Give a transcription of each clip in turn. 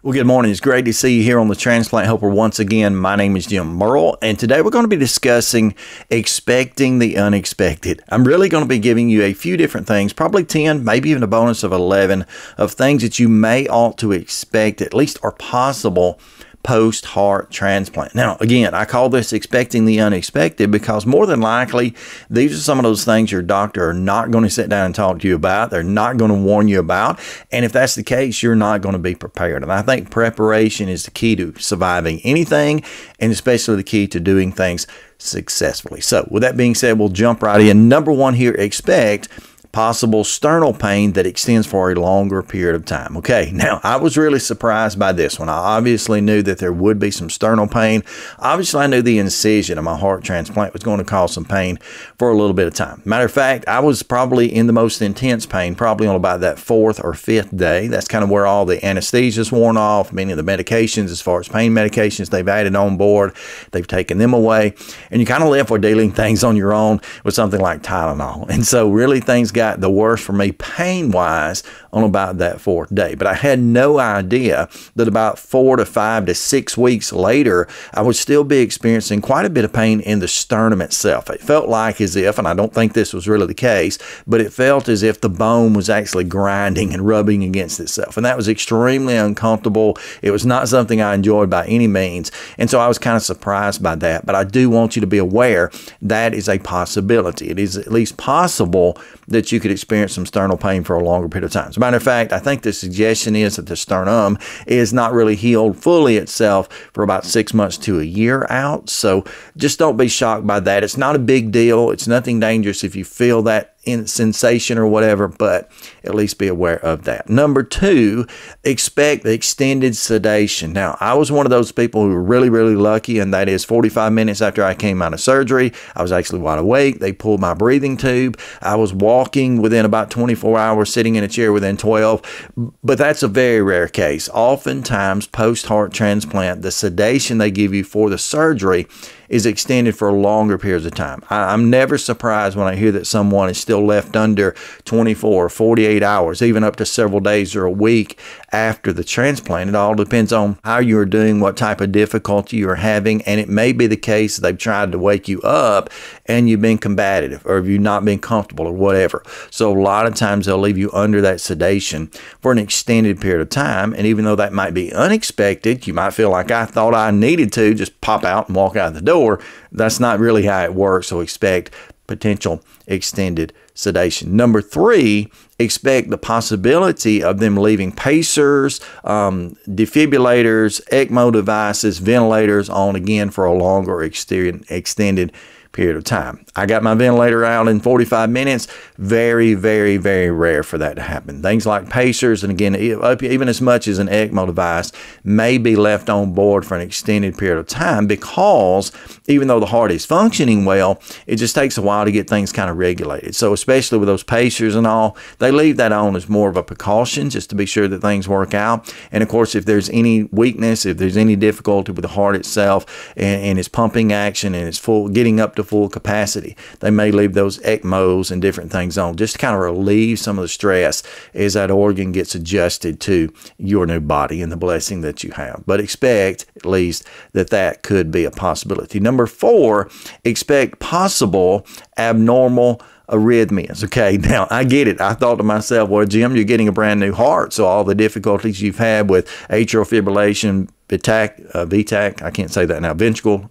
Well, good morning. It's great to see you here on the Transplant Helper once again. My name is Jim Merle, and today we're going to be discussing expecting the unexpected. I'm really going to be giving you a few different things, probably 10, maybe even a bonus of 11, of things that you may ought to expect, at least are possible post-heart transplant. Now, again, I call this expecting the unexpected because more than likely, these are some of those things your doctor are not going to sit down and talk to you about. They're not going to warn you about. And if that's the case, you're not going to be prepared. And I think preparation is the key to surviving anything, and especially the key to doing things successfully. So with that being said, we'll jump right in. Number one here, expect possible sternal pain that extends for a longer period of time. Okay, now I was really surprised by this one. I obviously knew that there would be some sternal pain. Obviously, I knew the incision of my heart transplant was going to cause some pain for a little bit of time. Matter of fact, I was probably in the most intense pain, probably on about that 4th or 5th day. That's kind of where all the anesthesia's worn off, many of the medications, as far as pain medications, they've added on board, they've taken them away, and you kind of left with dealing things on your own with something like Tylenol. And so really things got the worst for me pain-wise on about that 4th day. But I had no idea that about 4 to 5 to 6 weeks later, I would still be experiencing quite a bit of pain in the sternum itself. It felt like as if, and I don't think this was really the case, but it felt as if the bone was actually grinding and rubbing against itself. And that was extremely uncomfortable. It was not something I enjoyed by any means. And so I was kind of surprised by that. But I do want you to be aware that is a possibility. It is at least possible that you could experience some sternal pain for a longer period of time. As a matter of fact, I think the suggestion is that the sternum is not really healed fully itself for about 6 months to a year out. So just don't be shocked by that. It's not a big deal. It's nothing dangerous if you feel that sensation or whatever, but at least be aware of that. Number 2, expect extended sedation. Now, I was one of those people who were really, really lucky, and that is 45 minutes after I came out of surgery, I was actually wide awake. They pulled my breathing tube. I was walking within about 24 hours, sitting in a chair within 12, but that's a very rare case. Oftentimes, post-heart transplant, the sedation they give you for the surgery is extended for longer periods of time. I'm never surprised when I hear that someone is still left under 24 or 48 hours, even up to several days or a week after the transplant. It all depends on how you're doing, what type of difficulty you're having, and it may be the case that they've tried to wake you up and you've been combative, or you've not been comfortable or whatever. So a lot of times they'll leave you under that sedation for an extended period of time, and even though that might be unexpected, you might feel like I thought I needed to just pop out and walk out the door. That's not really how it works, so expect potential extended sedation. Number 3, expect the possibility of them leaving pacers, defibrillators, ECMO devices, ventilators on again for a longer extended period of time. I got my ventilator out in 45 minutes. Very, very, very rare for that to happen. Things like pacers, and again, even as much as an ECMO device, may be left on board for an extended period of time because even though the heart is functioning well, it just takes a while to get things kind of regulated. So especially with those pacers and all, they leave that on as more of a precaution just to be sure that things work out. And of course, if there's any weakness, if there's any difficulty with the heart itself and its pumping action and its getting up to full capacity, they may leave those ECMOs and different things on just to kind of relieve some of the stress as that organ gets adjusted to your new body and the blessing that you have. But expect at least that that could be a possibility. Number 4, expect possible abnormal arrhythmias. Okay, now I get it. I thought to myself, well, Jim, you're getting a brand new heart, so all the difficulties you've had with atrial fibrillation, VTAC, I can't say that now, ventricle,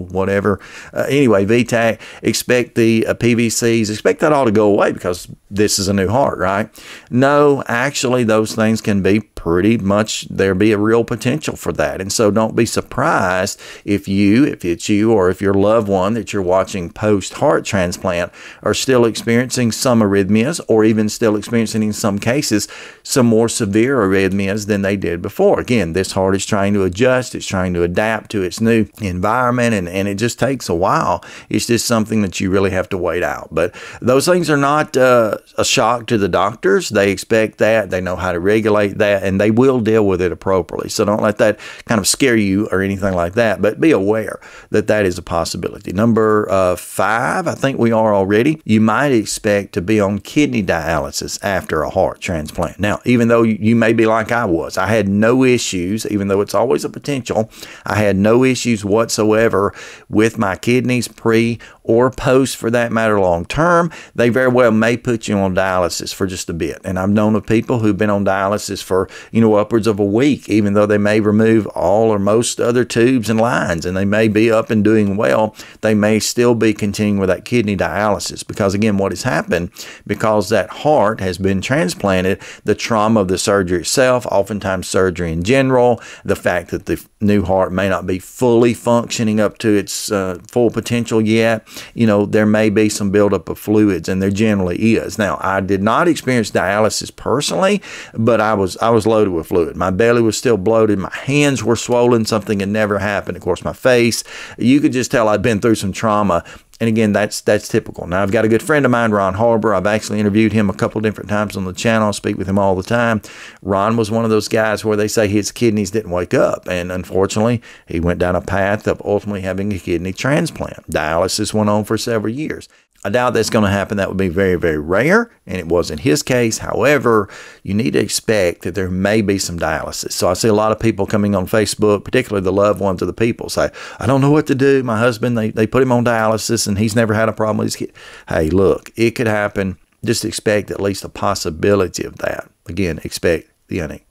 whatever. Anyway, VTAC, expect the PVCs, expect that all to go away because this is a new heart, right? No, actually, those things can be pretty much, there be a real potential for that. And so don't be surprised if it's you or if your loved one that you're watching post-heart transplant are still experiencing some arrhythmias, or even still experiencing in some cases some more severe arrhythmias than they did before. Again, this heart is trying to adjust, it's trying to adapt to its new environment, environment, and it just takes a while. It's just something that you really have to wait out. But those things are not a shock to the doctors. They expect that. They know how to regulate that, and they will deal with it appropriately. So don't let that kind of scare you or anything like that, but be aware that that is a possibility. Number 5, I think we are already. You might expect to be on kidney dialysis after a heart transplant. Now, even though you may be like I was, I had no issues, even though it's always a potential. I had no issues whatsoever with my kidneys pre or post, for that matter, long term. They very well may put you on dialysis for just a bit. And I've known of people who've been on dialysis for, upwards of a week, even though they may remove all or most other tubes and lines, and they may be up and doing well. They may still be continuing with that kidney dialysis because, again, what has happened, because that heart has been transplanted, the trauma of the surgery itself, oftentimes surgery in general, the fact that the new heart may not be fully functioning up to its full potential yet, there may be some buildup of fluids, and there generally is. Now, I did not experience dialysis personally, but I was loaded with fluid. My belly was still bloated. My hands were swollen. Something had never happened. Of course, my face, you could just tell I'd been through some trauma. And again, that's typical. Now, I've got a good friend of mine, Ron Harbor. I've actually interviewed him a couple different times on the channel. I speak with him all the time. Ron was one of those guys where they say his kidneys didn't wake up. And unfortunately, he went down a path of ultimately having a kidney transplant. Dialysis went on for several years. I doubt that's going to happen. That would be very, very rare, and it was in his case. However, you need to expect that there may be some dialysis. So I see a lot of people coming on Facebook, particularly the loved ones of the people, say, I don't know what to do. My husband, they put him on dialysis, and he's never had a problem with his kid. Hey, look, it could happen. Just expect at least a possibility of that. Again, expect the unexpected.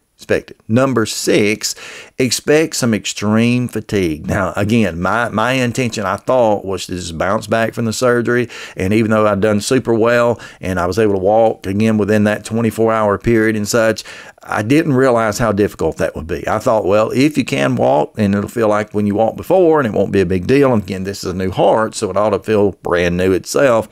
Number 6, expect some extreme fatigue. Now, again, my intention, I thought, was to just bounce back from the surgery. And even though I'd done super well and I was able to walk again within that 24-hour period and such, I didn't realize how difficult that would be. I thought, well, if you can walk, and it'll feel like when you walked before, and it won't be a big deal. And again, this is a new heart, so it ought to feel brand new itself.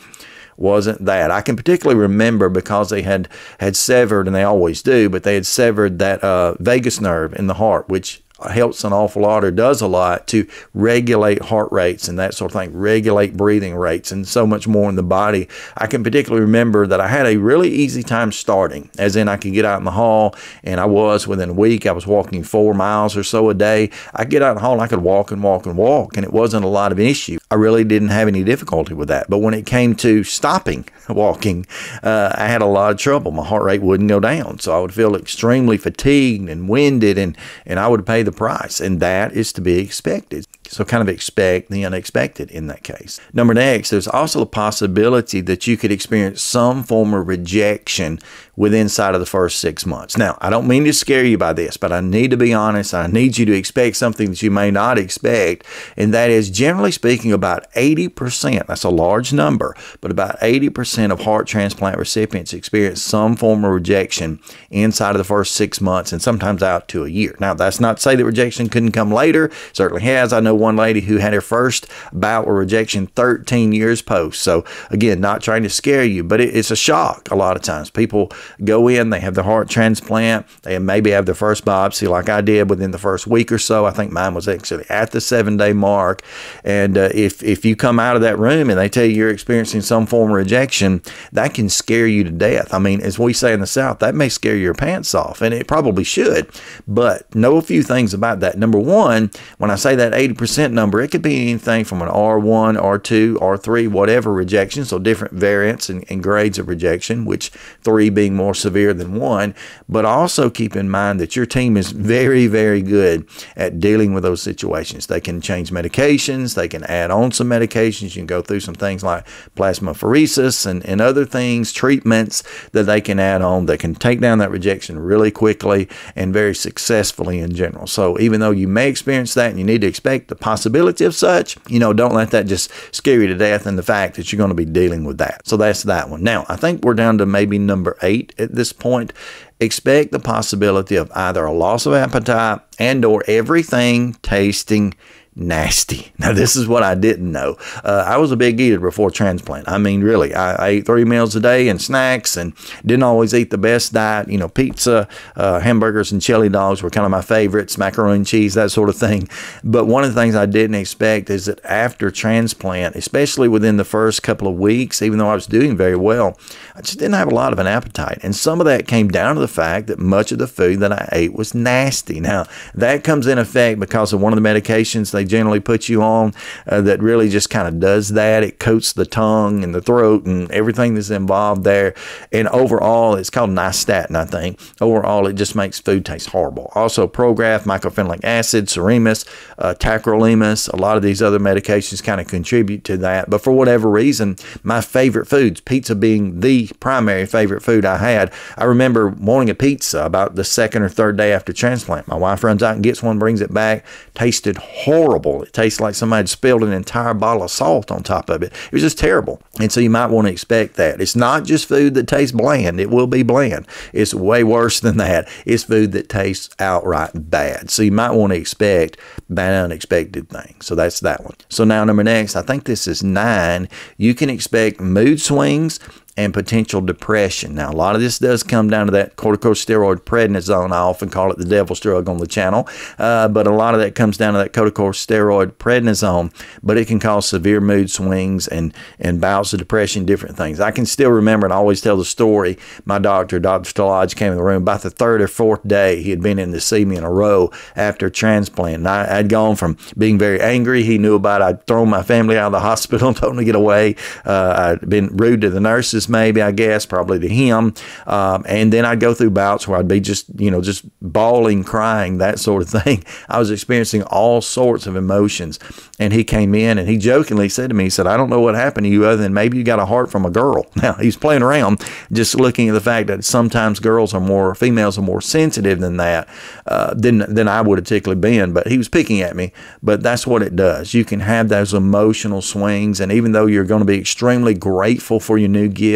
Wasn't that. I can particularly remember because they had severed, and they always do, but they had severed that vagus nerve in the heart, which helps an awful lot, or does a lot, to regulate heart rates and that sort of thing, regulate breathing rates and so much more in the body. I can particularly remember that I had a really easy time starting, as in I could get out in the hall, and I was within a week, I was walking 4 miles or so a day. I get out in the hall and I could walk and walk and walk, and it wasn't a lot of an issue. I really didn't have any difficulty with that. But when it came to stopping walking, I had a lot of trouble. My heart rate wouldn't go down. So I would feel extremely fatigued and winded, and I would pay the price. And that is to be expected. So kind of expect the unexpected in that case. Number next, there's also a possibility that you could experience some form of rejection within inside of the first 6 months. Now, I don't mean to scare you by this, but I need to be honest. I need you to expect something that you may not expect, and that is, generally speaking, about 80%, that's a large number, but about 80% of heart transplant recipients experience some form of rejection inside of the first 6 months, and sometimes out to a year. Now, that's not to say that rejection couldn't come later. It certainly has. I know one lady who had her first bout with rejection 13 years post. So again, not trying to scare you, but it's a shock a lot of times. People go in, they have their heart transplant, they maybe have their first biopsy like I did within the first week or so. I think mine was actually at the 7-day mark. And if you come out of that room and they tell you you're experiencing some form of rejection, that can scare you to death. I mean, as we say in the South, that may scare your pants off, and it probably should. But know a few things about that. Number one, when I say that 80% number, it could be anything from an R1, R2, R3, whatever rejection, so different variants and grades of rejection, which 3 being more severe than 1. But also keep in mind that your team is very, very good at dealing with those situations. They can change medications, they can add on some medications, you can go through some things like plasmapheresis and other things, treatments that they can add on that can take down that rejection really quickly and very successfully in general. So even though you may experience that and you need to expect the possibility of such, don't let that just scare you to death in the fact that you're going to be dealing with that. So that's that one. Now, I think we're down to maybe number 8 at this point. Expect the possibility of either a loss of appetite and or everything tasting nasty. Now, this is what I didn't know. I was a big eater before transplant. I mean, really, I ate 3 meals a day and snacks, and didn't always eat the best diet. You know, pizza, hamburgers, and chili dogs were kind of my favorites, macaroni and cheese, that sort of thing. But one of the things I didn't expect is that after transplant, especially within the first couple of weeks, even though I was doing very well, I just didn't have a lot of an appetite. And some of that came down to the fact that much of the food that I ate was nasty. Now, that comes in effect because of one of the medications they generally put you on that really just kind of does that. It coats the tongue and the throat and everything that's involved there. And overall, it's called nystatin, I think. Overall, it just makes food taste horrible. Also, Prograf, mycophenolic acid, Surimus, tacrolimus, a lot of these other medications kind of contribute to that. But for whatever reason, my favorite foods, pizza being the primary favorite food I had. I remember wanting a pizza about the second or third day after transplant. My wife runs out and gets one, brings it back. Tasted horrible. It tastes like somebody had spilled an entire bottle of salt on top of it. It was just terrible. And so you might want to expect that. It's not just food that tastes bland. It will be bland. It's way worse than that. It's food that tastes outright bad. So you might want to expect bad, unexpected things. So that's that one. So now number next, I think this is 9. You can expect mood swings and potential depression. Now, a lot of this does come down to that corticosteroid prednisone. I often call it the devil's drug on the channel, but a lot of that comes down to that corticosteroid prednisone, but it can cause severe mood swings and bouts of depression, different things. I can still remember, and I always tell the story, my doctor, Dr. Stolage, came in the room about the 3rd or 4th day. He had been in to see me in a row after transplant. And I'd gone from being very angry. He knew about it. I'd thrown my family out of the hospital and told them to get away. I'd been rude to the nurses, maybe, I guess, probably to him. And then I'd go through bouts where I'd be just bawling, crying, that sort of thing. I was experiencing all sorts of emotions. And he came in and he jokingly said to me, he said, "I don't know what happened to you other than maybe you got a heart from a girl." Now, he's playing around, just looking at the fact that sometimes females are more sensitive than that, than I would have typically been. But he was picking at me. But that's what it does. You can have those emotional swings. And even though you're going to be extremely grateful for your new gift,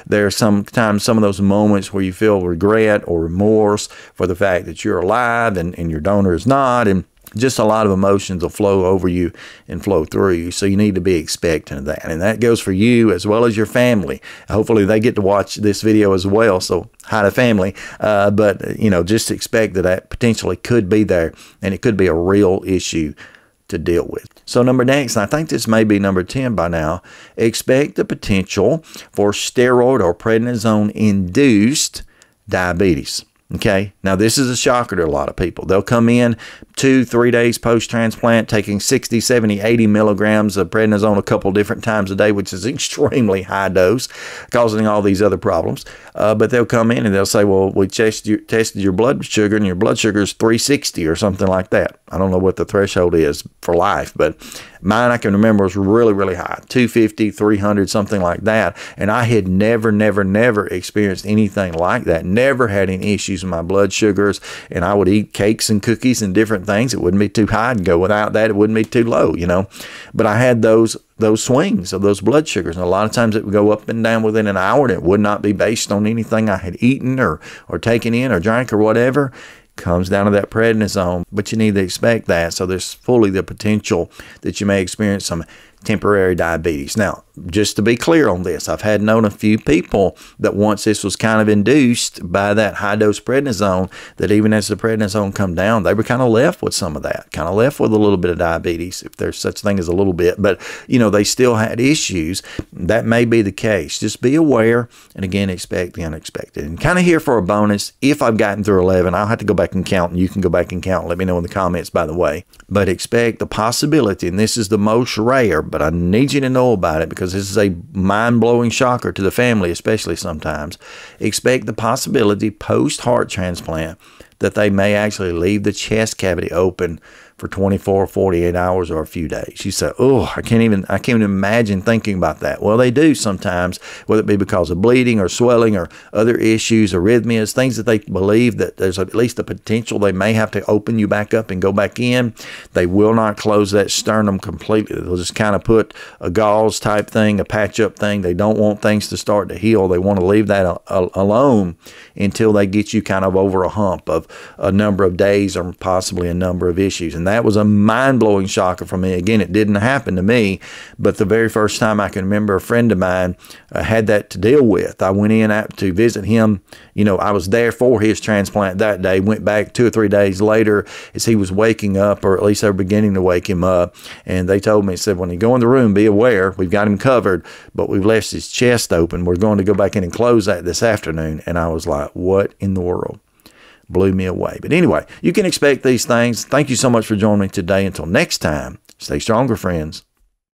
there are sometimes some of those moments where you feel regret or remorse for the fact that you're alive and your donor is not, and just a lot of emotions will flow over you and flow through you. So you need to be expectant of that. And that goes for you as well as your family. Hopefully they get to watch this video as well. So hi to family. But, just expect that potentially could be there, and it could be a real issue to deal with. So next, and I think this may be number 10 by now, expect the potential for steroid or prednisone-induced diabetes. Okay, now this is a shocker to a lot of people. They'll come in 2-3 days post-transplant taking 60, 70, 80 milligrams of prednisone a couple different times a day, which is extremely high dose, causing all these other problems. But they'll come in and they'll say, well, we tested your blood sugar and your blood sugar is 360 or something like that. I don't know what the threshold is for life, but mine, I can remember, was really, really high, 250, 300, something like that. And I had never experienced anything like that, never had any issues with my blood sugars. And I would eat cakes and cookies and different things. It wouldn't be too high and go without that. It wouldn't be too low, But I had those swings of those blood sugars. And a lot of times it would go up and down within an hour, and it would not be based on anything I had eaten or taken in or drank or whatever. Comes down to that prednisone, but you need to expect that. So there's fully the potential that you may experience some temporary diabetes. Now, just to be clear on this, I've known a few people that once this was kind of induced by that high-dose prednisone, that even as the prednisone come down, they were kind of left with some of that, kind of left with a little bit of diabetes, if there's such thing as a little bit. But, they still had issues. That may be the case. Just be aware, and again, expect the unexpected. And kind of here for a bonus, if I've gotten through 11, I'll have to go back and count, and you can go back and count and let me know in the comments, by the way. But expect the possibility, and this is the most rare, but I need you to know about it because this is a mind-blowing shocker to the family, especially sometimes. Expect the possibility post-heart transplant that they may actually leave the chest cavity open for 24, 48 hours or a few days. You say, oh, I can't even imagine thinking about that. Well, they do sometimes, whether it be because of bleeding or swelling or other issues, arrhythmias, things that they believe that there's at least a potential they may have to open you back up and go back in. They will not close that sternum completely. They'll just kind of put a gauze type thing, a patch up thing. They don't want things to start to heal. They want to leave that alone until they get you kind of over a hump of a number of days or possibly a number of issues. And that was a mind-blowing shocker for me. Again, it didn't happen to me, but the very first time I can remember a friend of mine had that to deal with. I went in to visit him. You know, I was there for his transplant that day, went back 2 or 3 days later as he was waking up, or at least they were beginning to wake him up. And they told me, said, when you go in the room, be aware, we've got him covered, but we've left his chest open. We're going to go back in and close that this afternoon. And I was like, what in the world? Blew me away. But anyway, you can expect these things. Thank you so much for joining me today. Until next time, stay stronger, friends.